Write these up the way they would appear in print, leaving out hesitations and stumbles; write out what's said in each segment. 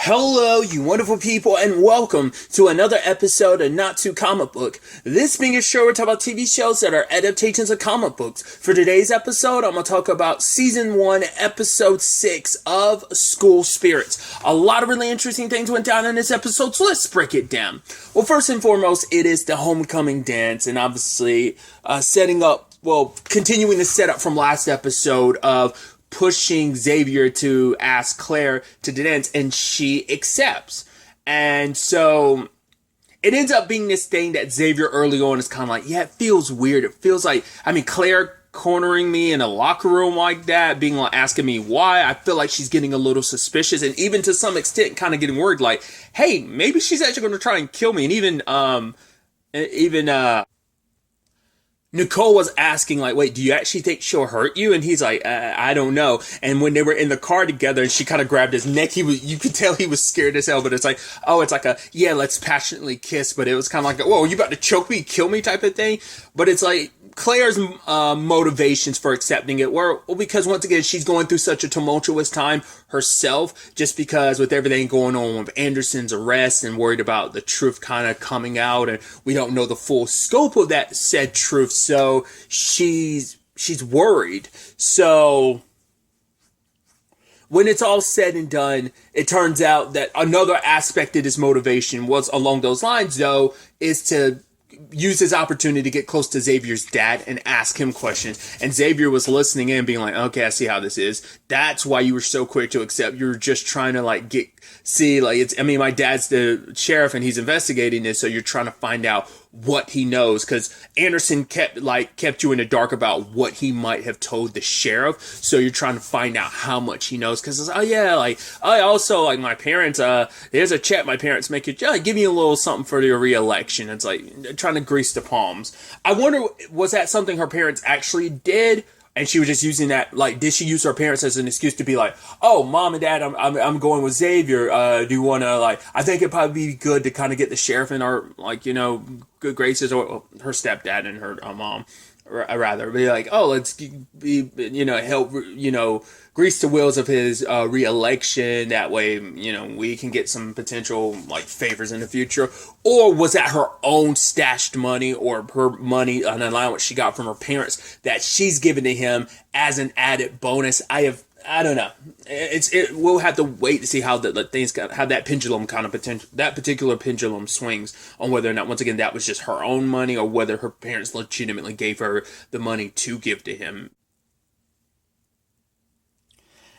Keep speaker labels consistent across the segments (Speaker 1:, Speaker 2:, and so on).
Speaker 1: Hello, you wonderful people, and welcome to another episode of Not Too Comic Book. This being a show where we talk about TV shows that are adaptations of comic books. For today's episode, I'm going to talk about Season 1, Episode 6 of School Spirits. A lot of really interesting things went down in this episode, so let's break it down. Well, first and foremost, it is the homecoming dance, and obviously continuing the setup from last episode of pushing Xavier to ask Claire to dance, and she accepts. And so it ends up being this thing that Xavier early on is kind of like, yeah, it feels weird. It feels like, Claire cornering me in a locker room like that, being like, asking me why. I feel like she's getting a little suspicious, and even to some extent kind of getting worried, like, hey, maybe she's actually going to try and kill me. And even Nicole was asking, like, wait, do you actually think she'll hurt you? And he's like, I don't know. And when they were in the car together and she kind of grabbed his neck, you could tell he was scared as hell, but it's like, oh, it's like yeah, let's passionately kiss. But it was kind of like, whoa, are you about to choke me, kill me type of thing? But it's like, Claire's motivations for accepting it were, well, because once again, she's going through such a tumultuous time herself, just because with everything going on with Anderson's arrest and worried about the truth kind of coming out, and we don't know the full scope of that said truth, so she's worried. So when it's all said and done, it turns out that another aspect of his motivation was along those lines, though, is to use his opportunity to get close to Xavier's dad and ask him questions. And Xavier was listening in, being like, okay, I see how this is. That's why you were so quick to accept. You were just trying to my dad's the sheriff and he's investigating this, so you're trying to find out what he knows, because Anderson kept you in the dark about what he might have told the sheriff, so you're trying to find out how much he knows, because I also, like, my parents, there's a check my parents make it, give me a little something for your re-election. It's like trying to grease the palms. I wonder, was that something her parents actually did? And she was just using that, like, did she use her parents as an excuse to be like, oh, mom and dad, I'm going with Xavier. Do you want to, like, I think it'd probably be good to kind of get the sheriff in our, like, good graces, or her stepdad and her mom, rather. Be like, oh, let's be, help, grease the wheels of his re-election. That way, we can get some potential, like, favors in the future. Or was that her own stashed money, or her money, an allowance she got from her parents that she's given to him as an added bonus? I don't know. We'll have to wait to see how how that pendulum kind of that particular pendulum swings on whether or not, once again, that was just her own money, or whether her parents legitimately gave her the money to give to him.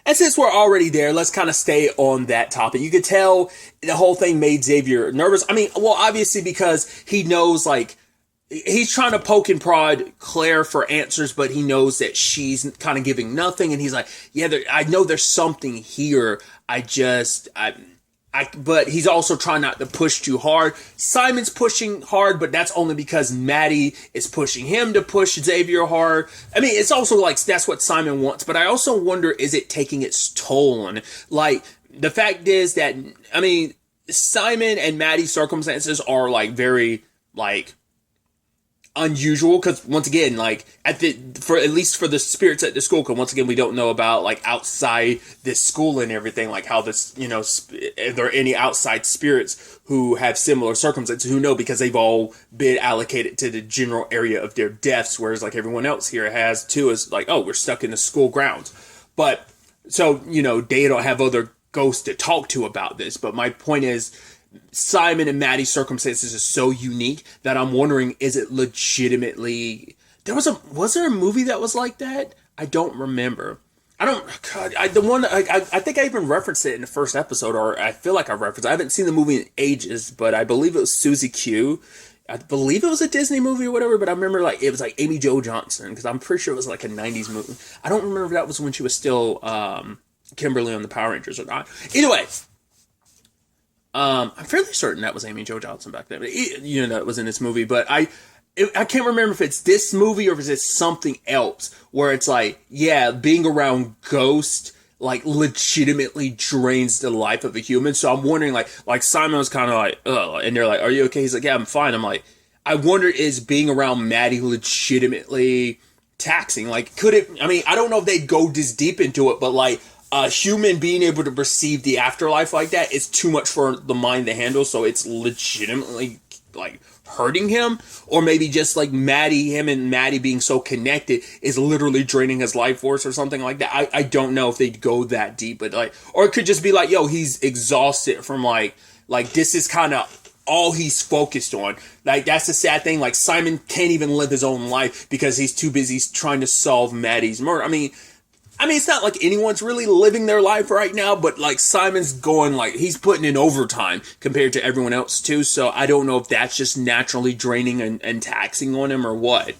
Speaker 1: And since we're already there, let's kind of stay on that topic. You could tell the whole thing made Xavier nervous. Obviously because he knows, like, he's trying to poke and prod Claire for answers, but he knows that she's kind of giving nothing. And he's like, yeah, I know there's something here. But he's also trying not to push too hard. Simon's pushing hard, but that's only because Maddie is pushing him to push Xavier hard. It's also like, that's what Simon wants, but I also wonder, is it taking its toll on, like, the fact is that, Simon and Maddie's circumstances are, like, very, like, unusual, because once again, like, at least for the spirits at the school, because once again, we don't know about, like, outside this school and everything, like how this, if there are any outside spirits who have similar circumstances, who know, because they've all been allocated to the general area of their deaths, whereas, like, everyone else here has too, is like, oh, we're stuck in the school grounds. But so, they don't have other ghosts to talk to about this. But my point is, Simon and Maddie's circumstances are so unique that I'm wondering, is it legitimately... Was there a movie that was like that? I don't remember. I think I even referenced it in the first episode, or I feel like I referenced it. I haven't seen the movie in ages, but I believe it was Susie Q. I believe it was a Disney movie or whatever, but I remember, like, it was like Amy Jo Johnson, because I'm pretty sure it was like a 90s movie. I don't remember if that was when she was still Kimberly on the Power Rangers or not. Either way, I'm fairly certain that was Amy Jo Johnson back then. That was in this movie, but I can't remember if it's this movie or if it's something else where it's like, yeah, being around ghosts, like, legitimately drains the life of a human. So I'm wondering, like Simon was kind of like, ugh, and they're like, are you okay? He's like, yeah, I'm fine. I'm like, I wonder, is being around Maddie legitimately taxing? Like, could it, I don't know if they'd go this deep into it, but, like, a human being able to perceive the afterlife like that is too much for the mind to handle, so it's legitimately like hurting him, or maybe just like him and Maddie being so connected is literally draining his life force or something like that. I don't know if they'd go that deep, but like, or it could just be like, yo, he's exhausted from like this is kind of all he's focused on. Like, that's the sad thing. Like, Simon can't even live his own life because he's too busy trying to solve Maddie's murder. I mean, it's not like anyone's really living their life right now, but like Simon's going like he's putting in overtime compared to everyone else too. So I don't know if that's just naturally draining and taxing on him or what.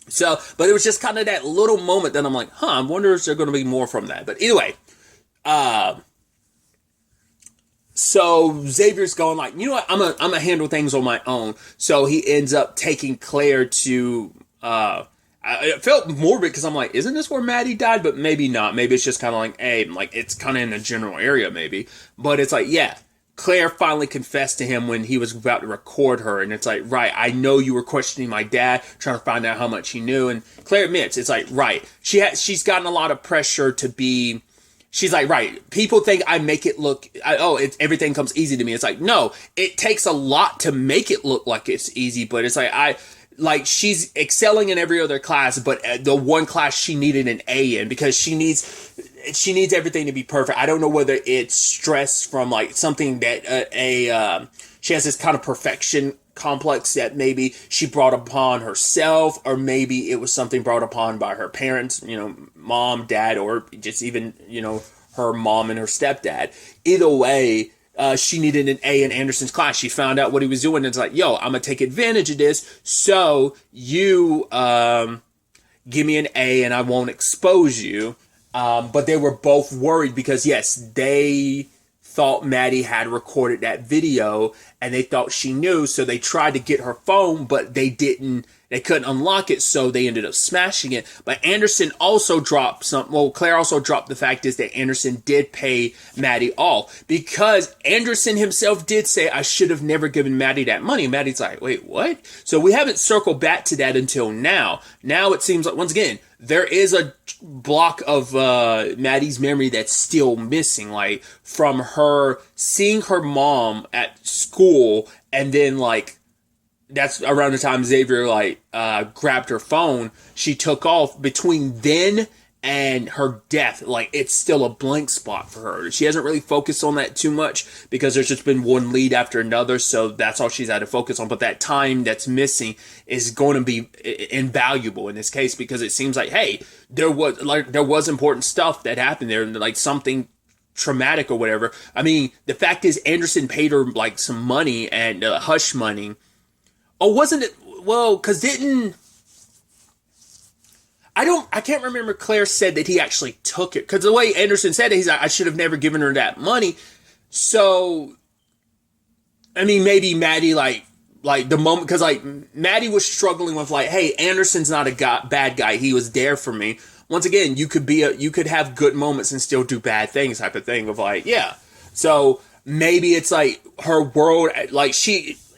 Speaker 1: So, but it was just kind of that little moment that I'm like, I wonder if there's going to be more from that. But anyway, so Xavier's going like, you know what, I'm gonna handle things on my own. So he ends up taking Claire to, it felt morbid because I'm like, isn't this where Maddie died? But maybe not. Maybe it's just kind of like, hey, like it's kind of in a general area maybe. But it's like, yeah, Claire finally confessed to him when he was about to record her. And it's like, right, I know you were questioning my dad, trying to find out how much he knew. And Claire admits, it's like, right, she's gotten a lot of pressure to be, she's like, right, people think I make it look, everything comes easy to me. It's like, no, it takes a lot to make it look like it's easy. But it's like, she's excelling in every other class, but the one class she needed an A in because she needs everything to be perfect. I don't know whether it's stress from like something that she has this kind of perfection complex that maybe she brought upon herself, or maybe it was something brought upon by her parents, mom, dad, or just even, her mom and her stepdad. Either way, she needed an A in Anderson's class. She found out what he was doing and it's like, yo, I'm going to take advantage of this. So you give me an A and I won't expose you. But they were both worried because, yes, they thought Maddie had recorded that video and they thought she knew. So they tried to get her phone, but they couldn't unlock it. So they ended up smashing it. But Anderson also dropped Claire also dropped the fact is that Anderson did pay Maddie off because Anderson himself did say, I should have never given Maddie that money. Maddie's like, wait, what? So we haven't circled back to that until now. Now it seems like, once again, there is a block of Maddie's memory that's still missing, like from her seeing her mom at school, and then like that's around the time Xavier grabbed her phone. She took off. Between then and her death, like it's still a blank spot for her. She hasn't really focused on that too much because there's just been one lead after another, so that's all she's had to focus on. But that time that's missing is going to be invaluable in this case because it seems like, hey, there was important stuff that happened there, like something traumatic or whatever. I mean, the fact is Anderson paid her like some money and hush money. Oh, wasn't it? Well, because I can't remember. Claire said that he actually took it because the way Anderson said it, he's like, I should have never given her that money. So, I mean, maybe Maddie like the moment, because like Maddie was struggling with like, hey, Anderson's not a bad guy. He was there for me. Once again, you could have good moments and still do bad things type of thing of like, yeah. So maybe it's like her world, like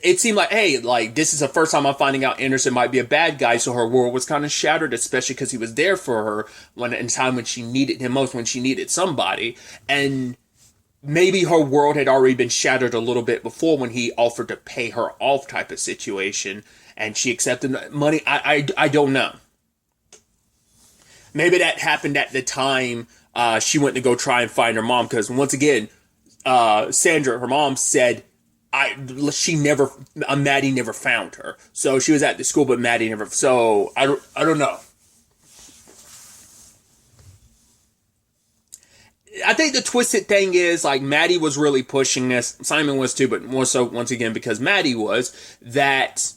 Speaker 1: it seemed like, hey, like this is the first time I'm finding out Anderson might be a bad guy, so her world was kind of shattered, especially because he was there for her in time when she needed him most, when she needed somebody. And maybe her world had already been shattered a little bit before when he offered to pay her off type of situation, and she accepted the money. I don't know. Maybe that happened at the time she went to go try and find her mom, because once again, Sandra, her mom, said Maddie never found her. So she was at the school, but Maddie never. So I don't know. I think the twisted thing is like Maddie was really pushing this. Simon was too, but more so once again because Maddie was. That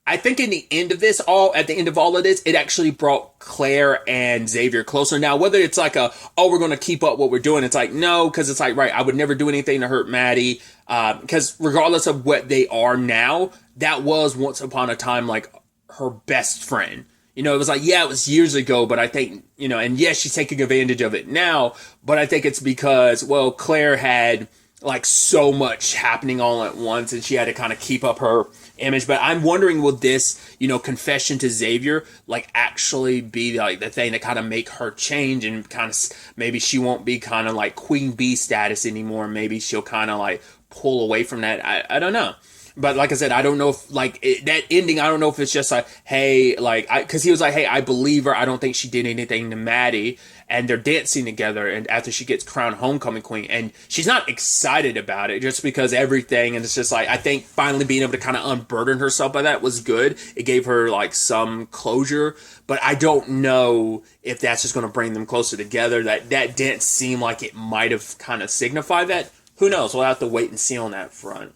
Speaker 1: I think at the end of all of this, it actually brought Claire and Xavier closer. Now, whether it's like we're going to keep up what we're doing, it's like, no, because it's like, right, I would never do anything to hurt Maddie. Because regardless of what they are now, that was once upon a time like her best friend. It was like, yeah, it was years ago, but I think, and yes, she's taking advantage of it now, but I think it's because, well, Claire had like so much happening all at once, and she had to kind of keep up her image. But I'm wondering, will this, confession to Xavier, like actually be like the thing that kind of make her change, and kind of maybe she won't be kind of like Queen Bee status anymore. Maybe she'll kind of like pull away from that. I don't know. But like I said, I don't know if that ending, I don't know if it's just like, hey, like, cause he was like, hey, I believe her. I don't think she did anything to Maddie. And they're dancing together. And after she gets crowned homecoming queen, and she's not excited about it just because everything. And it's just like, I think finally being able to kind of unburden herself by that was good. It gave her like some closure, but I don't know if that's just going to bring them closer together. That dance seemed like it might have kind of signified that. Who knows? We'll have to wait and see on that front.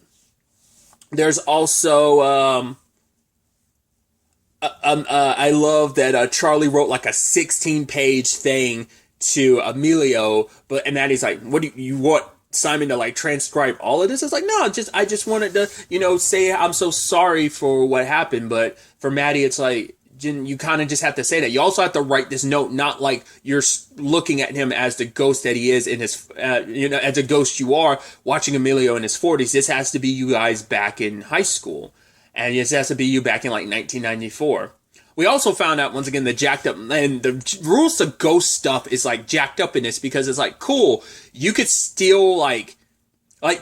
Speaker 1: There's also, I love that Charlie wrote like a 16-page thing to Emilio, and Maddie's like, "What do you want Simon to like transcribe all of this?" It's like, no, I just wanted to, say I'm so sorry for what happened. But for Maddie, it's like, you kind of just have to say that. You also have to write this note, not like you're looking at him as the ghost that he is in his, as a ghost you are watching Emilio in his 40s. This has to be you guys back in high school. And this has to be you back in like 1994. We also found out, once again, the jacked up, and the rules to ghost stuff is like jacked up in this, because it's like, cool, you could still like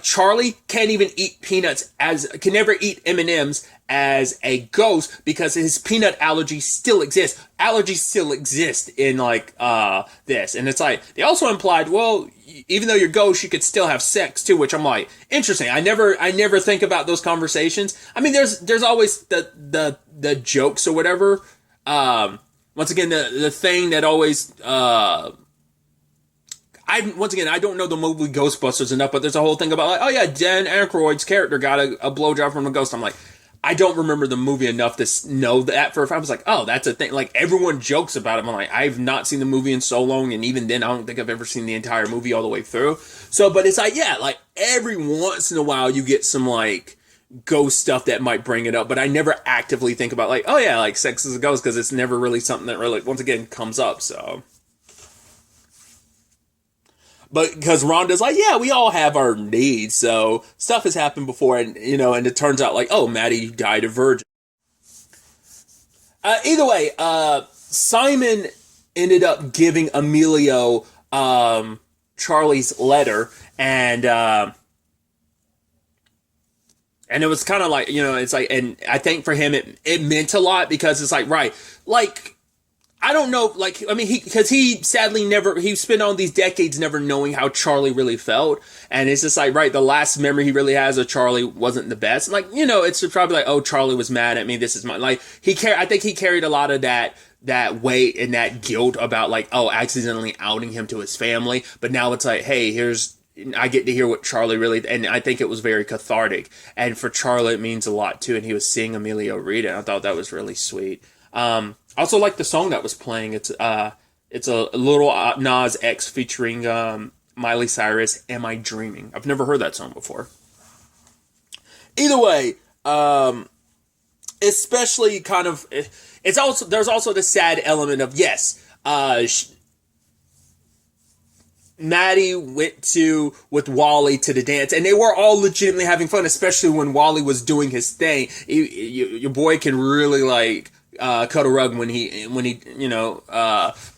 Speaker 1: Charlie can't even eat peanuts can never eat M&Ms as a ghost because his peanut allergy still exists. Allergies still exist in like, this. And it's like, they also implied, well, even though you're ghost, you could still have sex too, which I'm like, interesting. I never think about those conversations. I mean, there's always the jokes or whatever. Once again, the thing that always, I don't know the movie Ghostbusters enough, but there's a whole thing about like, oh yeah, Dan Aykroyd's character got a blowjob from a ghost. I'm like, I don't remember the movie enough to know that for a fact. I was like, oh, that's a thing. Like, everyone jokes about it. I'm like, I've not seen the movie in so long, and even then, I don't think I've ever seen the entire movie all the way through. So, but it's like, yeah, like, every once in a while, you get some, like, ghost stuff that might bring it up, but I never actively think about, like, oh yeah, like, sex is a ghost, because it's never really something that really, once again, comes up, so... But because Rhonda's like, yeah, we all have our needs, so stuff has happened before, and and it turns out like, oh, Maddie died a virgin. Either way, Simon ended up giving Emilio Charlie's letter, and it was kind of like, it's like, and I think for him it meant a lot, because it's like, right, like, I don't know, like, I mean, because he sadly he spent all these decades never knowing how Charlie really felt. And it's just like, right, the last memory he really has of Charlie wasn't the best. Like, it's probably like, oh, Charlie was mad at me. This is my, like, I think he carried a lot of that weight and that guilt about like, oh, accidentally outing him to his family. But now it's like, hey, I get to hear what Charlie really, and I think it was very cathartic. And for Charlie, it means a lot too. And he was seeing Emilio read it. I thought that was really sweet. I also like the song that was playing. It's a little Nas X featuring Miley Cyrus, "Am I Dreaming?" I've never heard that song before. Either way, especially kind of, there's also the sad element of, yes, Maddie went with Wally to the dance, and they were all legitimately having fun, especially when Wally was doing his thing. Your boy can really like cut a rug when he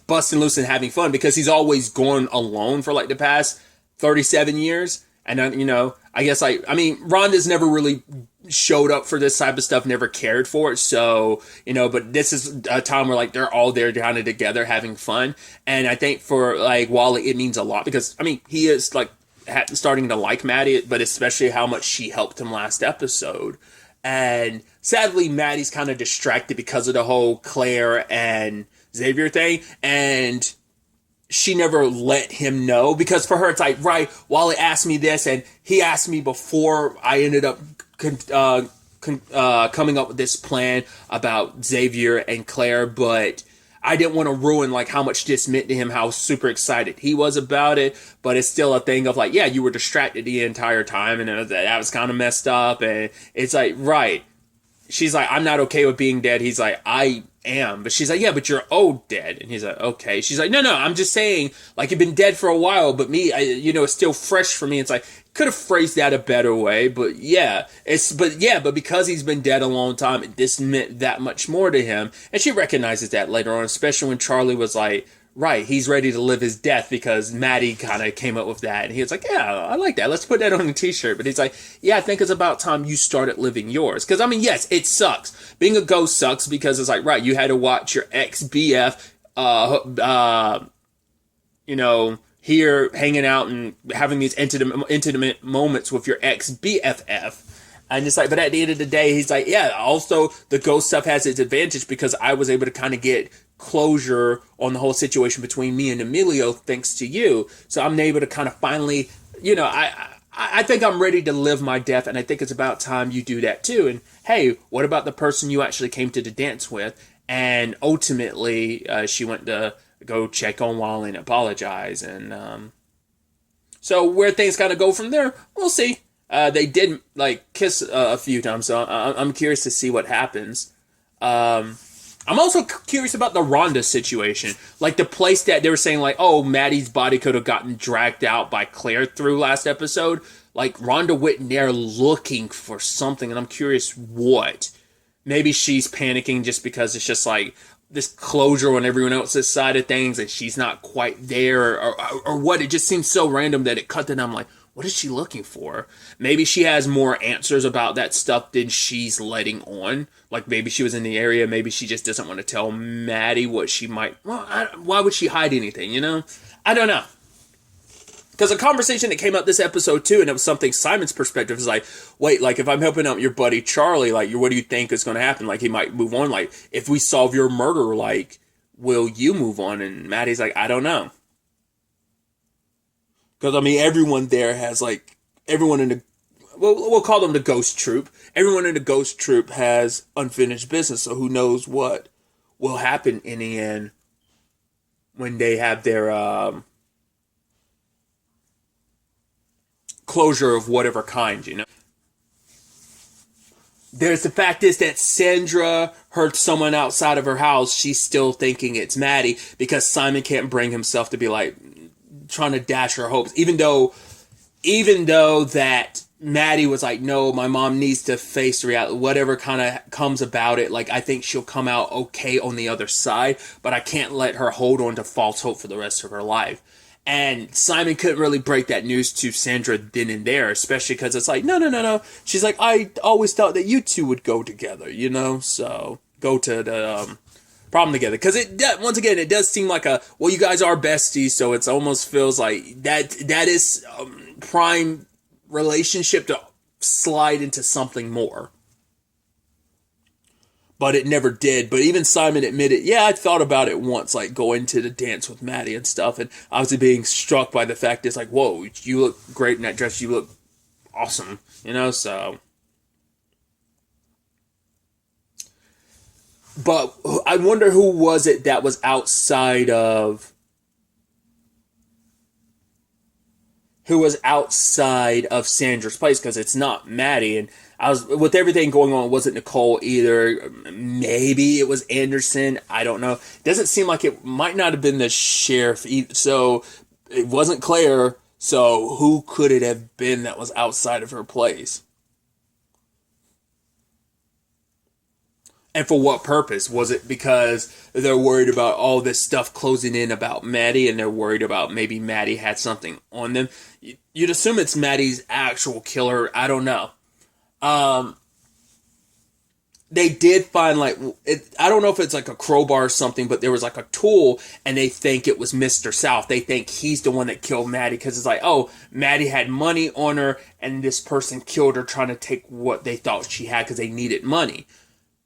Speaker 1: busting loose and having fun, because he's always gone alone for like the past 37 years. And I guess Rhonda's never really showed up for this type of stuff, never cared for it. So, but this is a time where like they're all there kind of together having fun. And I think for like Wally, it means a lot, because he is like starting to like Maddie, but especially how much she helped him last episode. And sadly, Maddie's kind of distracted because of the whole Claire and Xavier thing. And she never let him know, because for her, it's like, right, Wally asked me this, and he asked me before I ended up coming up with this plan about Xavier and Claire, but I didn't want to ruin like how much this meant to him, how super excited he was about it. But it's still a thing of like, yeah, you were distracted the entire time, and that was kind of messed up. And it's like, right. She's like, I'm not okay with being dead. He's like, I am. But she's like, yeah, but you're old dead. And he's like, okay. She's like, no, I'm just saying, like, you've been dead for a while, but me, it's still fresh for me. It's like, could have phrased that a better way, but but because he's been dead a long time, this meant that much more to him. And she recognizes that later on, especially when Charlie was like, right, he's ready to live his death because Maddie kind of came up with that. And he was like, yeah, I like that. Let's put that on a t-shirt. But he's like, yeah, I think it's about time you started living yours. Because, I mean, yes, it sucks. Being a ghost sucks because it's like, right, you had to watch your ex-BF, here hanging out and having these intimate moments with your ex-BFF. And it's like, but at the end of the day, he's like, yeah, also the ghost stuff has its advantage because I was able to kind of get closure on the whole situation between me and Emilio thanks to you. So I'm able to kind of finally, I think I'm ready to live my death, and I think it's about time you do that too. And hey, what about the person you actually came to the dance with? And ultimately, she went to go check on Wally and apologize. And so where things kind of go from there, we'll see. They did kiss a few times, so I'm curious to see what happens. I'm also curious about the Rhonda situation. Like the place that they were saying Maddie's body could have gotten dragged out by Claire through last episode. Like Rhonda went there looking for something, and I'm curious what. Maybe she's panicking just because it's just like this closure on everyone else's side of things and she's not quite there or what. It just seems so random that it cut to them like, what is she looking for? Maybe she has more answers about that stuff than she's letting on. Like maybe she was in the area. Maybe she just doesn't want to tell Maddie what she might. Well, why would she hide anything, I don't know. Because a conversation that came up this episode too, and it was something Simon's perspective is like, wait, like if I'm helping out your buddy Charlie, like what do you think is going to happen? Like he might move on. Like if we solve your murder, like will you move on? And Maddie's like, I don't know. Because I mean, everyone there has everyone in the, we'll call them the ghost troop. Everyone in the ghost troop has unfinished business. So who knows what will happen in the end when they have their closure of whatever kind, There's the fact is that Sandra heard someone outside of her house. She's still thinking it's Maddie because Simon can't bring himself to be trying to dash her hopes. Even though that Maddie was like, no, my mom needs to face reality, whatever kind of comes about it. Like, I think she'll come out okay on the other side, but I can't let her hold on to false hope for the rest of her life. And Simon couldn't really break that news to Sandra then and there, especially because it's like, no. She's like, I always thought that you two would go together, So go to the problem together. Because once again, it does seem like you guys are besties, so it almost feels like that is prime relationship to slide into something more. But it never did. But even Simon admitted, yeah, I thought about it once, going to the dance with Maddie and stuff. And obviously being struck by the fact it's like, whoa, you look great in that dress. You look awesome, so. But I wonder who was it that was outside of Sandra's place, because it's not Maddie. And I was, with everything going on, it wasn't Nicole either. Maybe it was Anderson. I don't know. It doesn't seem like it might not have been the sheriff either. So it wasn't Claire. So who could it have been that was outside of her place? And for what purpose? Was it because they're worried about all this stuff closing in about Maddie and they're worried about maybe Maddie had something on them? You'd assume it's Maddie's actual killer. I don't know. They did find I don't know if it's a crowbar or something, but there was a tool and they think it was Mr. South. They think he's the one that killed Maddie because it's Maddie had money on her and this person killed her trying to take what they thought she had because they needed money.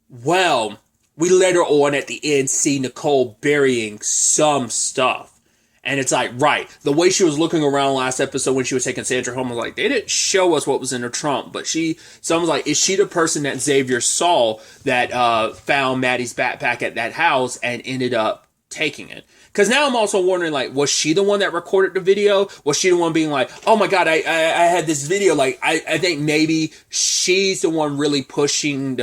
Speaker 1: Well, we later on at the end see Nicole burying some stuff. And it's right. The way she was looking around last episode when she was taking Sandra home, was they didn't show us what was in her trunk. But someone's like, is she the person that Xavier saw that found Maddie's backpack at that house and ended up taking it? Because now I'm also wondering, like, was she the one that recorded the video? Was she the one being like, oh my God, I had this video. Like, I think maybe she's the one really pushing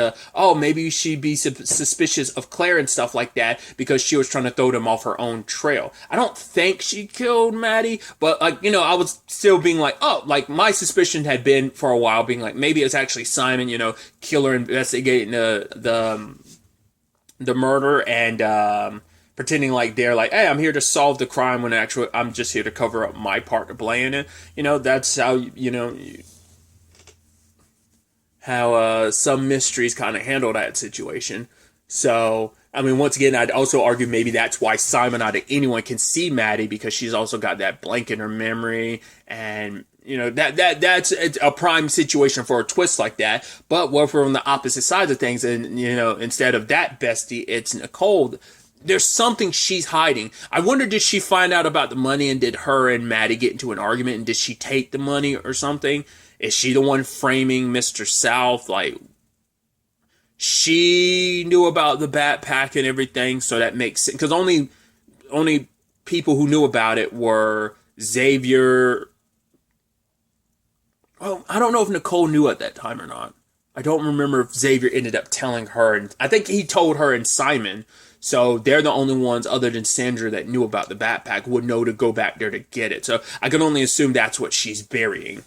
Speaker 1: maybe she'd be suspicious of Claire and stuff like that because she was trying to throw them off her own trail. I don't think she killed Maddie, but like, I was still being like, oh, like my suspicion had been for a while being like, maybe it's actually Simon, killer investigating the murder and, pretending like they're like, hey, I'm here to solve the crime when actually I'm just here to cover up my part to play in it. That's how, how some mysteries kind of handle that situation. So, I mean, once again, I'd also argue maybe that's why Simon out of anyone can see Maddie, because she's also got that blank in her memory. And, that's a prime situation for a twist like that. But what if we're on the opposite side of things and, instead of that bestie, it's Nicole. There's something she's hiding. I wonder, did she find out about the money and did her and Maddie get into an argument and did she take the money or something? Is she the one framing Mr. South? Like, she knew about the backpack and everything, so that makes sense. Because only people who knew about it were Xavier. Well, I don't know if Nicole knew at that time or not. I don't remember if Xavier ended up telling her. And I think he told her and Simon. So they're the only ones other than Sandra that knew about the backpack, would know to go back there to get it. So I can only assume that's what she's burying.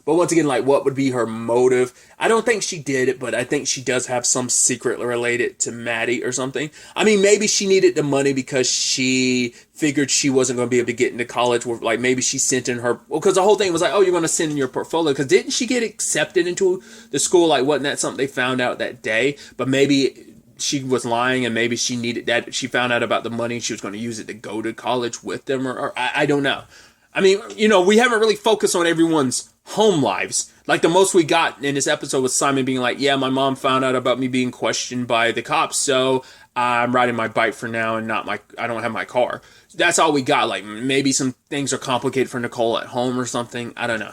Speaker 1: But once again, like, what would be her motive? I don't think she did it, but I think she does have some secret related to Maddie or something. I mean, maybe she needed the money because she figured she wasn't going to be able to get into college. Like, maybe she sent in her... Well, because the whole thing was like, oh, you're going to send in your portfolio. Because didn't she get accepted into the school? Like, wasn't that something they found out that day? But maybe she was lying and maybe she needed that. She found out about the money and she was going to use it to go to college with them. Or I don't know. I mean, we haven't really focused on everyone's home lives. Like, the most we got in this episode was Simon being like, yeah, my mom found out about me being questioned by the cops, so I'm riding my bike for now and I don't have my car. That's all we got. Like, maybe some things are complicated for Nicole at home or something. I don't know.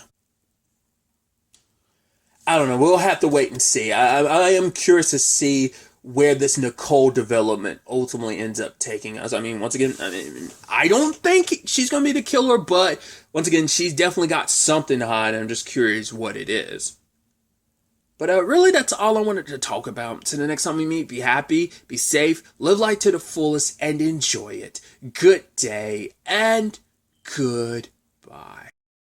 Speaker 1: We'll have to wait and see. I am curious to see where this Nicole development ultimately ends up taking us. I mean, once again, I don't think she's going to be the killer, but once again, she's definitely got something to hide, and I'm just curious what it is. But really, that's all I wanted to talk about. So the next time we meet, be happy, be safe, live life to the fullest, and enjoy it. Good day, and goodbye.